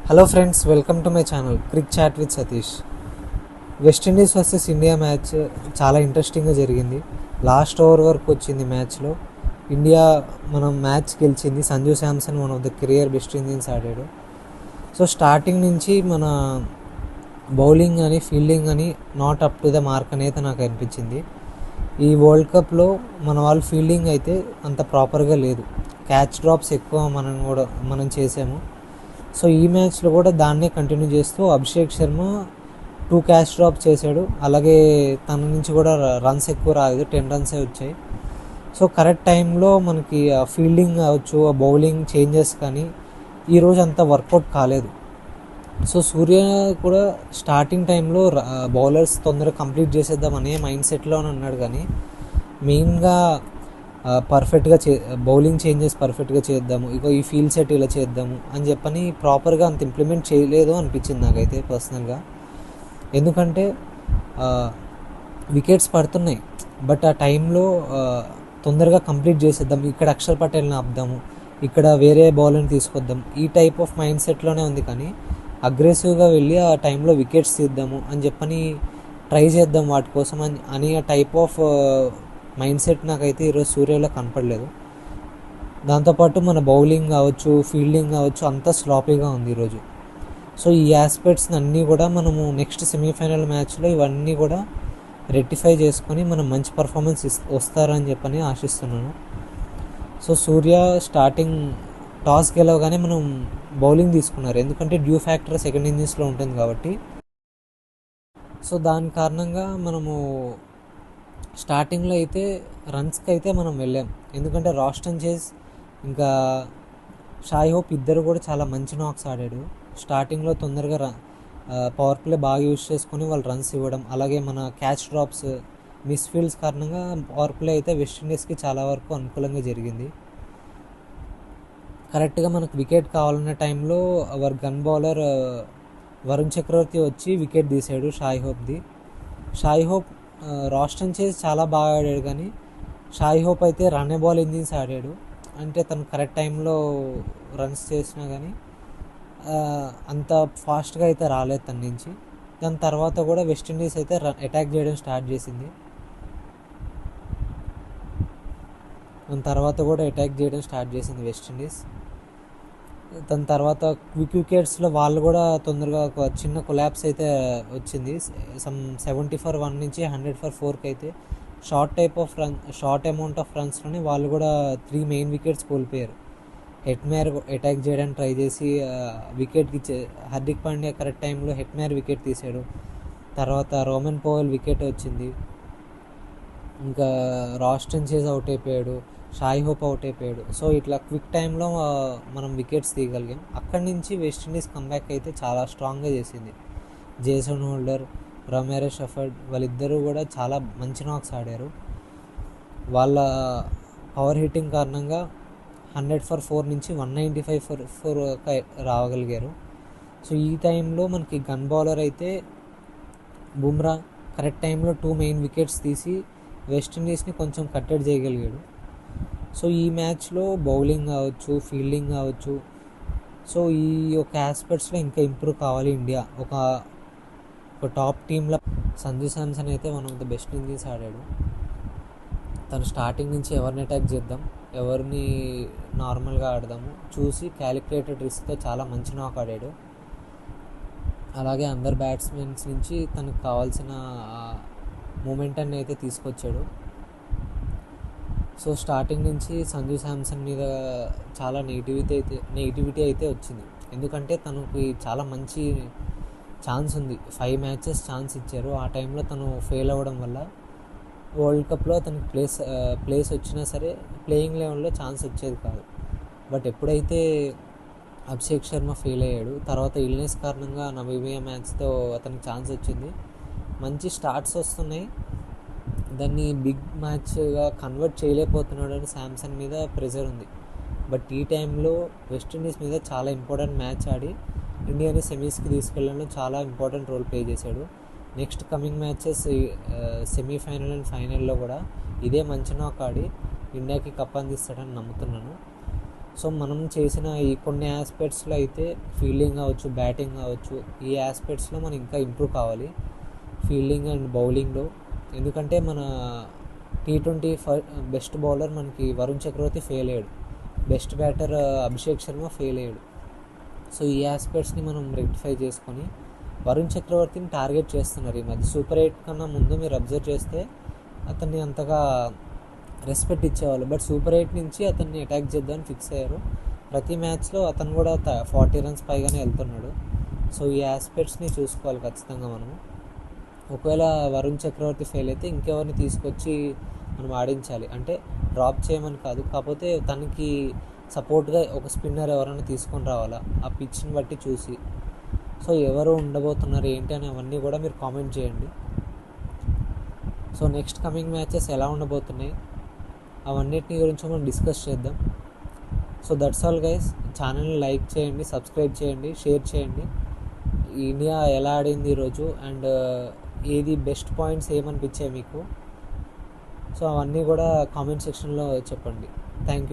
Hello friends, welcome to my channel crick chat with Satish. West Indies versus India match చాలా ఇంట్రెస్టింగ్గా జరిగింది. Last over వరకు వచ్చింది మ్యాచ్లో. ఇండియా మ్యాచ్ గెలిచింది. Sanju Samson one of the career best innings ఆడాడు. సో స్టార్టింగ్ నుంచి మన బౌలింగ్ అని ఫీల్డింగ్ అని not up to the mark అనేది నాకు అనిపించింది. ఈ వరల్డ్ కప్లో మన వాళ్ళు ఫీల్డింగ్ అయితే అంత ప్రాపర్గా లేదు. క్యాచ్ డ్రాప్స్ ఎక్కువ మనం చేసాము. సో ఈ మ్యాచ్లో కూడా దాన్నే కంటిన్యూ చేస్తూ అభిషేక్ శర్మ 2 క్యాచ్ డ్రాప్ చేశాడు. అలాగే తన నుంచి కూడా రన్స్ ఎక్కువ రాలేదు, 10 రన్సే వచ్చాయి. సో కరెక్ట్ టైంలో మనకి ఫీల్డింగ్ అవచ్చు, బౌలింగ్ చేంజెస్ కానీ ఈరోజు అంత వర్కౌట్ కాలేదు. సో సూర్య కూడా స్టార్టింగ్ టైంలో బౌలర్స్ తొందరగా కంప్లీట్ చేసేద్దాం అనే మైండ్ సెట్లోనే ఉన్నాడు. కానీ మెయిన్గా పర్ఫెక్ట్గా బౌలింగ్ చేంజెస్ పర్ఫెక్ట్గా చేద్దాము, ఇక ఈ ఫీల్డ్ సెట్ ఇలా చేద్దాము అని చెప్పని ప్రాపర్గా అంత ఇంప్లిమెంట్ చేయలేదు అనిపించింది నాకైతే పర్సనల్గా. ఎందుకంటే వికెట్స్ పడుతున్నాయి, బట్ ఆ టైంలో తొందరగా కంప్లీట్ చేసేద్దాం, ఇక్కడ అక్షర్ పటేల్ని ఆపుదాము, ఇక్కడ వేరే బౌలర్ని తీసుకొద్దాం, ఈ టైప్ ఆఫ్ మైండ్ సెట్లోనే ఉంది. కానీ అగ్రెసివ్గా వెళ్ళి ఆ టైంలో వికెట్స్ తీద్దాము అని చెప్పని ట్రై చేద్దాం వాటి కోసం అని ఆ టైప్ ఆఫ్ మైండ్ సెట్ నాకైతే ఈరోజు సూర్యలో కనపడలేదు. దాంతోపాటు మన బౌలింగ్ కావచ్చు, ఫీల్డింగ్ కావచ్చు, అంతా స్లాపీగా ఉంది ఈరోజు. సో ఈ ఆస్పెక్ట్స్ని అన్నీ కూడా మనము నెక్స్ట్ సెమీఫైనల్ మ్యాచ్లో ఇవన్నీ కూడా రెక్టిఫై చేసుకొని మనం మంచి పర్ఫార్మెన్స్ వస్తారని చెప్పని ఆశిస్తున్నాను. సో సూర్య స్టార్టింగ్ టాస్ గెలవగానే మనం బౌలింగ్ తీసుకున్నారు, ఎందుకంటే డ్యూ ఫ్యాక్టర్ సెకండ్ ఇన్నింగ్స్లో ఉంటుంది కాబట్టి. సో దాని కారణంగా మనము స్టార్టింగ్లో అయితే రన్స్కి అయితే మనం వెళ్ళాం, ఎందుకంటే రాస్టన్ చేస్ ఇంకా షాయ్ హోప్ ఇద్దరు కూడా చాలా మంచి నాక్స్ ఆడాడు. స్టార్టింగ్లో తొందరగా పవర్ ప్లే బాగా యూజ్ చేసుకొని వాళ్ళు రన్స్ ఇవ్వడం, అలాగే మన క్యాచ్ డ్రాప్స్, మిస్ ఫీల్డ్స్ కారణంగా పవర్ ప్లే అయితే వెస్టిండీస్కి చాలా వరకు అనుకూలంగా జరిగింది. కరెక్ట్గా మనకు వికెట్ కావాలన్న టైంలో అవర్ గన్ బౌలర్ వరుణ్ చక్రవర్తి వచ్చి వికెట్ తీసాడు షాయ్ హోప్ రాస్టన్ చేసి చాలా బాగా ఆడాడు. కానీ షాయ్ హోప్ అయితే రన్ బాల్ ఇన్నింగ్స్ ఆడాడు, అంటే తను కరెక్ట్ టైంలో రన్స్ చేసినా కానీ అంత ఫాస్ట్గా అయితే రాలేదు తన నుంచి. దాని తర్వాత కూడా వెస్టిండీస్ అయితే అటాక్ చేయడం స్టార్ట్ చేసింది. వెస్టిండీస్. దాని తర్వాత క్విక్ వికెట్స్లో వాళ్ళు కూడా తొందరగా ఒక చిన్న కొలాప్స్ అయితే వచ్చింది. 70 for 1 నుంచి 100 for 4కి అయితే షార్ట్ అమౌంట్ ఆఫ్ రన్స్లోనే వాళ్ళు కూడా 3 మెయిన్ వికెట్స్ కోల్పోయారు. హెట్మేర్ అటాక్ చేయడానికి ట్రై చేసి వికెట్కి హార్దిక్ పాండ్యా కరెక్ట్ టైంలో హెట్మేర్ వికెట్ తీశాడు. తర్వాత రోమన్ పోవెల్ వికెట్ వచ్చింది, ఇంకా రాస్టన్ చేజ్ అవుట్ అయిపోయాడు, షాయ్ హోప్ అవుట్ అయిపోయాడు. సో ఇట్లా క్విక్ టైంలో మనం వికెట్స్ తీయగలిగాం. అక్కడి నుంచి వెస్టిండీస్ కంబ్యాక్ అయితే చాలా స్ట్రాంగ్గా చేసింది. జేసన్ హోల్డర్, రొమెరో షెఫర్డ్ వాళ్ళిద్దరూ కూడా చాలా మంచి నాక్స్ ఆడారు. వాళ్ళ పవర్ హిట్టింగ్ కారణంగా 100 for 4 నుంచి 195 for 4 రావగలిగారు. సో ఈ టైంలో మనకి గన్ బౌలర్ అయితే బుమ్రా కరెక్ట్ టైంలో 2 మెయిన్ వికెట్స్ తీసి వెస్టిండీస్ని కొంచెం కట్టడి చేయగలిగాడు. సో ఈ మ్యాచ్లో బౌలింగ్ కావచ్చు, ఫీల్డింగ్ కావచ్చు, సో ఈ యొక్క ఆస్పెక్ట్స్లో ఇంకా ఇంప్రూవ్ కావాలి ఇండియా. ఒక టాప్ టీంలో సంజు శాంసన్ అయితే one of the best innings ఆడాడు. తను స్టార్టింగ్ నుంచి ఎవరిని అటాక్ చేద్దాం, ఎవరిని నార్మల్గా ఆడదాము చూసి క్యాలిక్యులేటెడ్ రిస్క్తో చాలా మంచి నాక్ ఆడాడు. అలాగే అందరు బ్యాట్స్మెన్స్ నుంచి తనకు కావాల్సిన మూమెంటాన్ని అయితే తీసుకొచ్చాడు. సో స్టార్టింగ్ నుంచి సంజు శాంసన్ మీద చాలా నెగిటివిటీ అయితే వచ్చింది, ఎందుకంటే తనకి చాలా మంచి ఛాన్స్ ఉంది. 5 matches ఛాన్స్ ఇచ్చారు. ఆ టైంలో తను ఫెయిల్ అవ్వడం వల్ల వరల్డ్ కప్లో తనకి ప్లేస్ వచ్చినా సరే ప్లేయింగ్ లెవెల్లో ఛాన్స్ వచ్చేది కాదు. బట్ ఎప్పుడైతే అభిషేక్ శర్మ ఫెయిల్ అయ్యాడు, తర్వాత ఇల్నెస్ కారణంగా నమీబియా మ్యాచ్తో అతనికి ఛాన్స్ వచ్చింది. మంచి స్టార్ట్స్ వస్తున్నాయి, దాన్ని బిగ్ మ్యాచ్గా కన్వర్ట్ చేయలేకపోతున్నాడు అని శాంసన్ మీద ప్రెషర్ ఉంది. బట్ ఈ టైంలో వెస్టిండీస్ మీద చాలా ఇంపార్టెంట్ మ్యాచ్ ఆడి ఇండియాని సెమీస్కి తీసుకెళ్ళడంలో చాలా ఇంపార్టెంట్ రోల్ ప్లే చేశాడు. Next coming matches semi-final and ఫైనల్లో కూడా ఇదే మంచి నాక్ ఆడి ఇండియాకి కప్ అందిస్తాడని నమ్ముతున్నాను. సో మనం చేసిన ఈ కొన్ని ఆస్పెక్ట్స్లో అయితే ఫీల్డింగ్ కావచ్చు, బ్యాటింగ్ కావచ్చు, ఈ ఆస్పెక్ట్స్లో మనం ఇంకా ఇంప్రూవ్ కావాలి ఫీల్డింగ్ అండ్ బౌలింగ్లో. ఎందుకంటే మన T20 బెస్ట్ బౌలర్ మనకి వరుణ్ చక్రవర్తి ఫెయిల్ అయ్యాడు, best batter Abhishek Sharma fail అయ్యాడు. సో ఈ ఆస్పెక్ట్స్ని మనం రెక్టిఫై చేసుకొని వరుణ్ చక్రవర్తిని టార్గెట్ చేస్తున్నారు ఈ మధ్య. సూపర్ 8 కన్నా ముందు మీరు అబ్జర్వ్ చేస్తే అతన్ని అంతగా రెస్పెక్ట్ ఇచ్చేవాళ్ళు, బట్ సూపర్ 8 నుంచి అతన్ని అటాక్ చేద్దామని ఫిక్స్ అయ్యారు. ప్రతి మ్యాచ్లో అతను కూడా 40 రన్స్ పైగానే వెళ్తున్నాడు. సో ఈ ఆస్పెక్ట్స్ని చూసుకోవాలి ఖచ్చితంగా మనము. ఒకవేళ వరుణ్ చక్రవర్తి ఫెయిల్ అయితే ఇంకెవరిని తీసుకొచ్చి మనం ఆడించాలి, అంటే డ్రాప్ చేయమని కాదు, కాకపోతే తనకి సపోర్ట్గా ఒక స్పిన్నర్ ఎవరైనా తీసుకొని రావాలా ఆ పిచ్ని బట్టి చూసి. సో ఎవరు ఉండబోతున్నారు ఏంటి అని అవన్నీ కూడా మీరు కామెంట్ చేయండి. సో నెక్స్ట్ కమింగ్ మ్యాచెస్ ఎలా ఉండబోతున్నాయి అవన్నిటిని గురించి మనం డిస్కస్ చేద్దాం. So that's all guys. ఛానల్ని లైక్ చేయండి, సబ్స్క్రైబ్ చేయండి, షేర్ చేయండి. ఇండియా ఎలా ఆడింది ఈరోజు అండ్ ఏది బెస్ట్ పాయింట్స్ ఏమనిపించాయి మీకు, సో అవన్నీ కూడా కామెంట్ సెక్షన్లో చెప్పండి. Thank you.